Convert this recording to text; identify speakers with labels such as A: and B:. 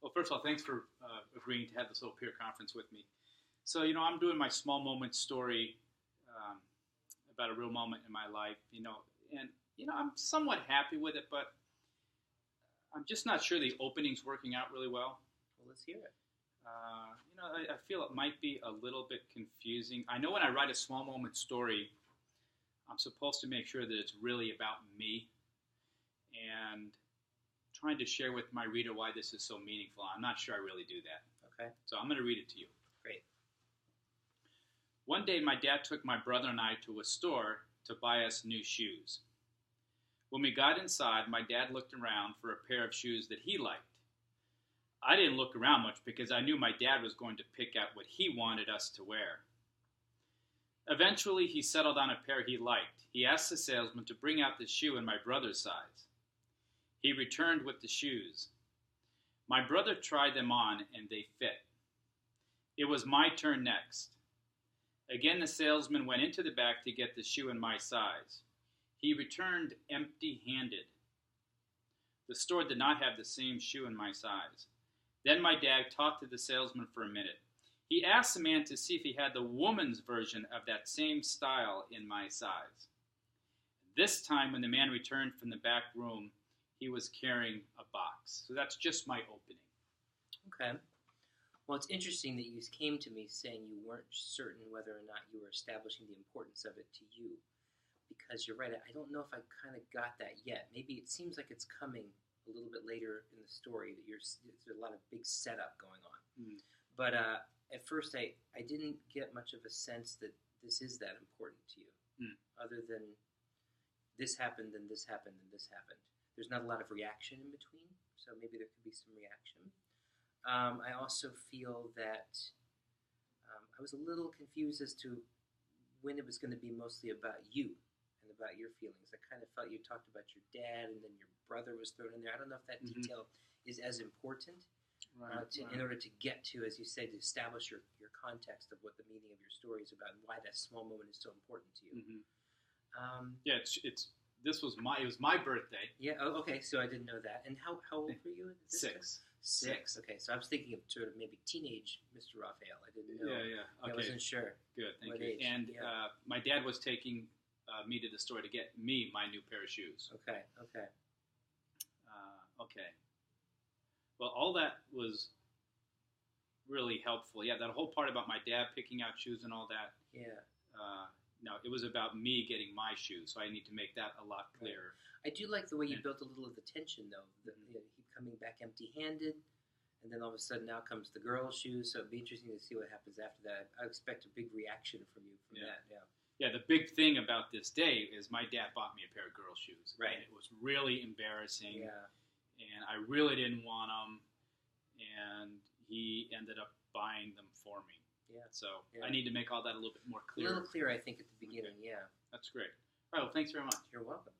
A: Well, first of all, thanks for agreeing to have this little peer conference with me. So, I'm doing my small moment story um, about a real moment in my life, and, I'm somewhat happy with it, but I'm just not sure the opening's working out really well.
B: Well, let's hear it.
A: I feel it might be a little bit confusing. I know when I write a small moment story, I'm supposed to make sure that it's really about me and trying to share with my reader why this is so meaningful. I'm not sure I really do that.
B: Okay.
A: So I'm going to read it to you.
B: Great.
A: One day, my dad took my brother and I to a store to buy us new shoes. When we got inside, my dad looked around for a pair of shoes that he liked. I didn't look around much because I knew my dad was going to pick out what he wanted us to wear. Eventually, he settled on a pair he liked. He asked the salesman to bring out the shoe in my brother's size. He returned with the shoes. My brother tried them on and they fit. It was my turn next. Again, the salesman went into the back to get the shoe in my size. He returned empty-handed. The store did not have the same shoe in my size. Then my dad talked to the salesman for a minute. He asked the man to see if he had the woman's version of that same style in my size. This time, when the man returned from the back room, he was carrying a box. So that's just my opening.
B: Okay. Well, it's interesting that you came to me saying you weren't certain whether or not you were establishing the importance of it to you. Because you're right, I don't know if I kind of got that yet. Maybe it seems like it's coming a little bit later in the story that there's a lot of big setup going on.
A: Mm.
B: But at first, I didn't get much of a sense that this is that important to you, other than this happened, and this happened, and this happened. There's not a lot of reaction in between, so maybe there could be some reaction. I also feel that I was a little confused as to when it was going to be mostly about you and about your feelings. I kind of felt you talked about your dad and then your brother was thrown in there. I don't know if that detail is as important in order to get to, as you say, to establish your context of what the meaning of your story is about and why that small moment is so important to you.
A: It was my birthday.
B: Yeah. Oh, okay. So I didn't know that. And how old were you? At this
A: 6.
B: time? 6. Okay. So I was thinking of sort of maybe teenage Mr. Raphael. I didn't know.
A: Yeah. Okay.
B: I wasn't sure.
A: Good. Thank
B: What
A: you.
B: age?
A: And
B: Yeah.
A: my dad was taking me to the store to get me my new pair of shoes.
B: Okay.
A: Okay. Well, all that was really helpful. Yeah, that whole part about my dad picking out shoes and all that.
B: Yeah.
A: No, it was about me getting my shoes, so I need to make that a lot clearer.
B: I do like the way you built a little of the tension, though. He coming back empty-handed, and then all of a sudden now comes the girl's shoes. So it'd be interesting to see what happens after that. I expect a big reaction from you from that. Yeah.
A: Yeah, the big thing about this day is my dad bought me a pair of girl shoes.
B: Right.
A: And it was really embarrassing.
B: Yeah.
A: And I really didn't want them. And he ended up buying them for me.
B: Yeah.
A: So I need to make all that a little bit more clear.
B: A little clearer, I think, at the beginning.
A: Okay.
B: Yeah.
A: That's great. All right, well, thanks very much.
B: You're welcome.